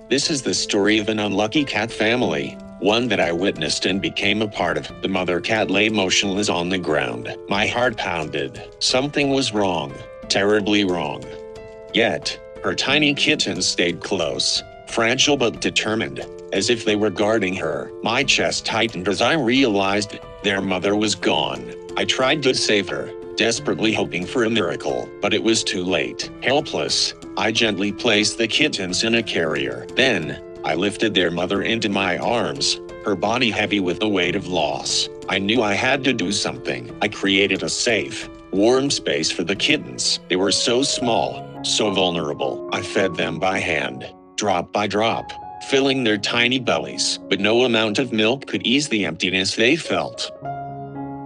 This is the story of an unlucky cat family, one that I witnessed and became a part of. The mother cat lay motionless on the ground. My heart pounded. Something was wrong, terribly wrong. Yet, her tiny kittens stayed close, fragile but determined, as if they were guarding her. My chest tightened as I realized their mother was gone. I tried to save her, desperately hoping for a miracle, but it was too late. Helpless, I gently placed the kittens in a carrier. Then, I lifted their mother into my arms, her body heavy with the weight of loss. I knew I had to do something. I created a safe, warm space for the kittens. They were so small, so vulnerable. I fed them by hand, drop by drop, filling their tiny bellies. But no amount of milk could ease the emptiness they felt.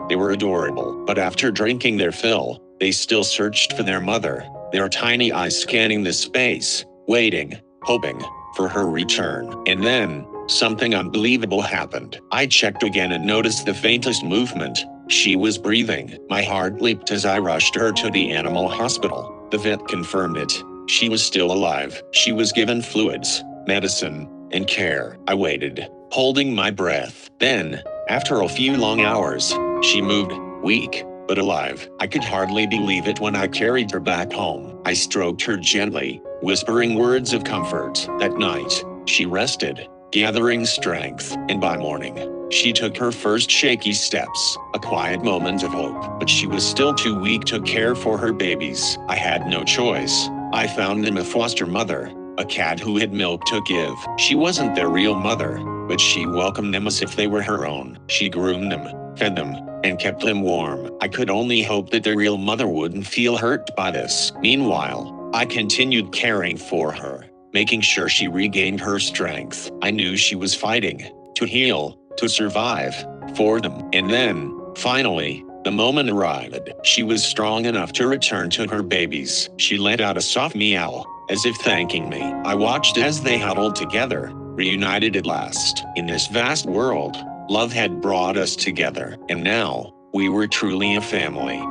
They were adorable, but after drinking their fill, they still searched for their mother, their tiny eyes scanning the space, waiting, hoping for her return. And then, something unbelievable happened. I checked again and noticed the faintest movement. She was breathing. My heart leaped as I rushed her to the animal hospital. The vet confirmed it. She was still alive. She was given fluids, medicine, and care. I waited, holding my breath. Then, after a few long hours, she moved, weak, but alive. I could hardly believe it when I carried her back home. I stroked her gently, whispering words of comfort. That night, she rested, gathering strength, and by morning, she took her first shaky steps, a quiet moment of hope. But she was still too weak to care for her babies. I had no choice. I found them a foster mother, a cat who had milk to give. She wasn't their real mother, but she welcomed them as if they were her own. She groomed them, fed them, and kept them warm. I could only hope that their real mother wouldn't feel hurt by this. Meanwhile, I continued caring for her, making sure she regained her strength. I knew she was fighting, to heal, to survive, for them. And then, finally, the moment arrived. She was strong enough to return to her babies. She let out a soft meow, as if thanking me. I watched as they huddled together, reunited at last. In this vast world, love had brought us together, and now, we were truly a family.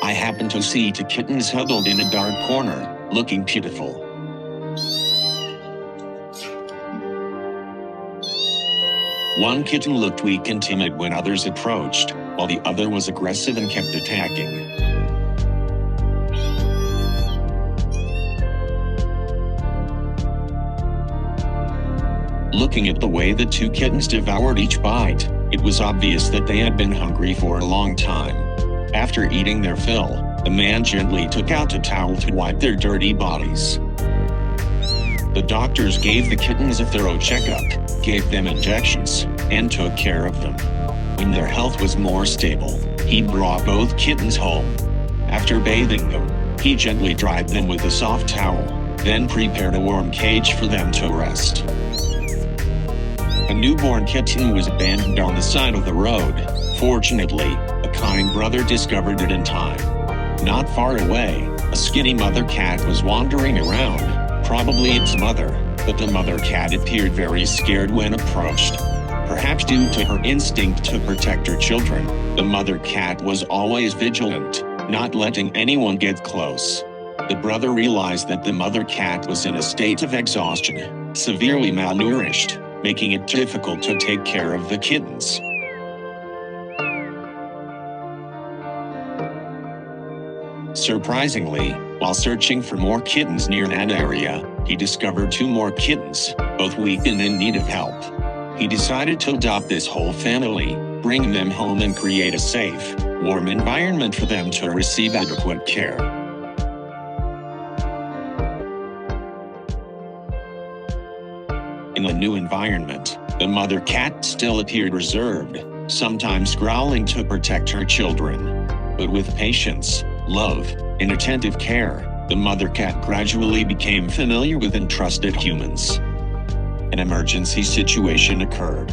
I happened to see two kittens huddled in a dark corner, looking pitiful. One kitten looked weak and timid when others approached, while the other was aggressive and kept attacking. Looking at the way the two kittens devoured each bite, it was obvious that they had been hungry for a long time. After eating their fill, the man gently took out a towel to wipe their dirty bodies. The doctors gave the kittens a thorough checkup, gave them injections, and took care of them. When their health was more stable, he brought both kittens home. After bathing them, he gently dried them with a soft towel, then prepared a warm cage for them to rest. A newborn kitten was abandoned on the side of the road. Fortunately, a kind brother discovered it in time. Not far away, a skinny mother cat was wandering around, probably its mother, but the mother cat appeared very scared when approached. Perhaps due to her instinct to protect her children, the mother cat was always vigilant, not letting anyone get close. The brother realized that the mother cat was in a state of exhaustion, severely malnourished, making it difficult to take care of the kittens. Surprisingly, while searching for more kittens near that area, he discovered two more kittens, both weak and in need of help. He decided to adopt this whole family, bring them home and create a safe, warm environment for them to receive adequate care. In the new environment, the mother cat still appeared reserved, sometimes growling to protect her children. But with patience, love, and attentive care, the mother cat gradually became familiar with and trusted humans. An emergency situation occurred.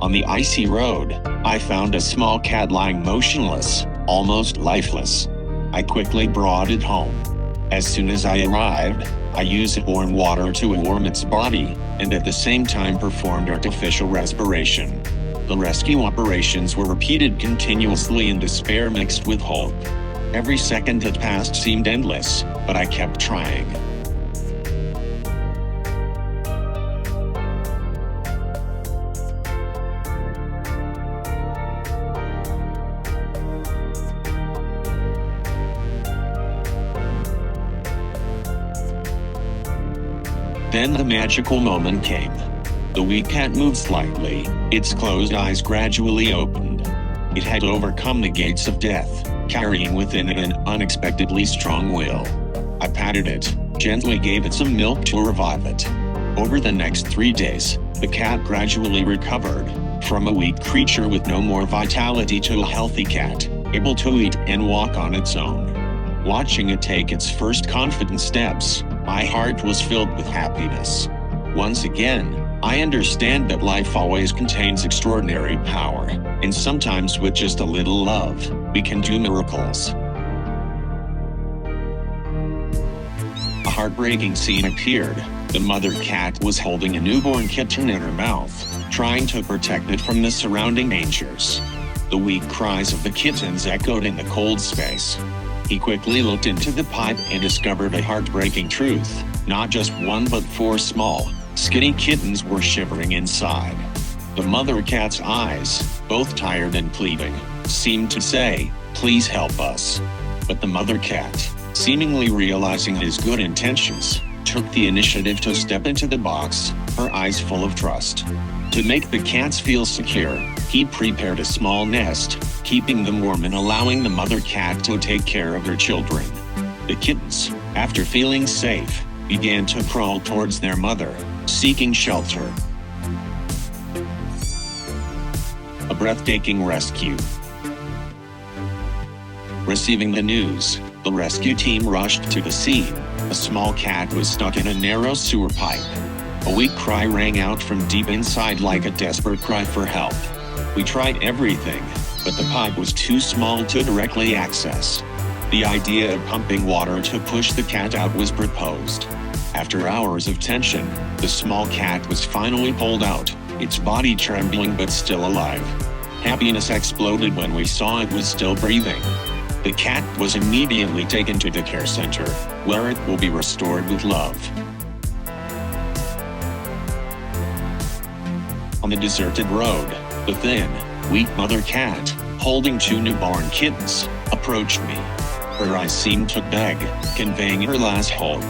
On the icy road, I found a small cat lying motionless, almost lifeless. I quickly brought it home. As soon as I arrived, I used warm water to warm its body, and at the same time performed artificial respiration. The rescue operations were repeated continuously in despair mixed with hope. Every second that passed seemed endless, but I kept trying. Then the magical moment came. The weak cat moved slightly, its closed eyes gradually opened. It had overcome the gates of death, carrying within it an unexpectedly strong will. I patted it, gently gave it some milk to revive it. Over the next 3 days, the cat gradually recovered, from a weak creature with no more vitality to a healthy cat, able to eat and walk on its own. Watching it take its first confident steps, my heart was filled with happiness. Once again, I understand that life always contains extraordinary power, and sometimes with just a little love, we can do miracles. A heartbreaking scene appeared. The mother cat was holding a newborn kitten in her mouth, trying to protect it from the surrounding dangers. The weak cries of the kittens echoed in the cold space. He quickly looked into the pipe and discovered a heartbreaking truth. Not just one but 4 small, skinny kittens were shivering inside. The mother cat's eyes, both tired and pleading, seemed to say, "Please help us." But the mother cat, seemingly realizing his good intentions, took the initiative to step into the box, her eyes full of trust. To make the cats feel secure, he prepared a small nest, keeping them warm and allowing the mother cat to take care of her children. The kittens, after feeling safe, began to crawl towards their mother, seeking shelter. A breathtaking rescue. Receiving the news, the rescue team rushed to the scene. A small cat was stuck in a narrow sewer pipe. A weak cry rang out from deep inside like a desperate cry for help. We tried everything, but the pipe was too small to directly access. The idea of pumping water to push the cat out was proposed. After hours of tension, the small cat was finally pulled out, its body trembling but still alive. Happiness exploded when we saw it was still breathing. The cat was immediately taken to the care center, where it will be restored with love. On the deserted road, the thin, weak mother cat, holding 2 newborn kittens, approached me. Her eyes seemed to beg, conveying her last hope.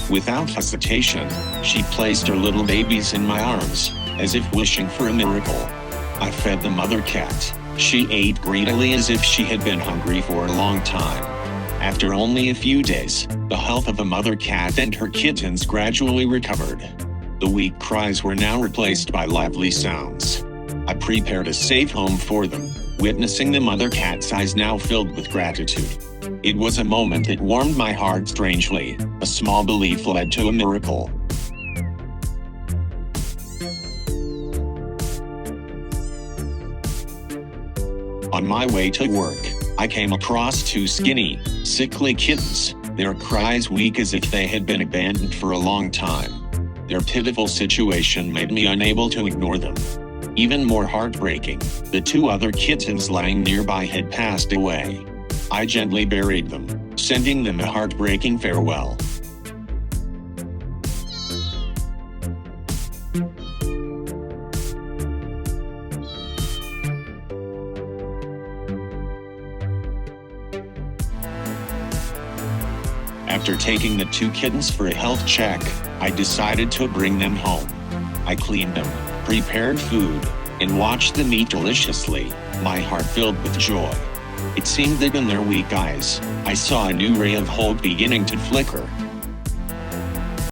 Without hesitation, she placed her little babies in my arms, as if wishing for a miracle. I fed the mother cat. She ate greedily as if she had been hungry for a long time. After only a few days, the health of the mother cat and her kittens gradually recovered. The weak cries were now replaced by lively sounds. I prepared a safe home for them, witnessing the mother cat's eyes now filled with gratitude. It was a moment that warmed my heart strangely. A small belief led to a miracle. On my way to work, I came across 2 skinny, sickly kittens, their cries weak as if they had been abandoned for a long time. Their pitiful situation made me unable to ignore them. Even more heartbreaking, the 2 other kittens lying nearby had passed away. I gently buried them, sending them a heartbreaking farewell. After taking the 2 kittens for a health check, I decided to bring them home. I cleaned them, prepared food, and watched them eat deliciously, my heart filled with joy. It seemed that in their weak eyes, I saw a new ray of hope beginning to flicker.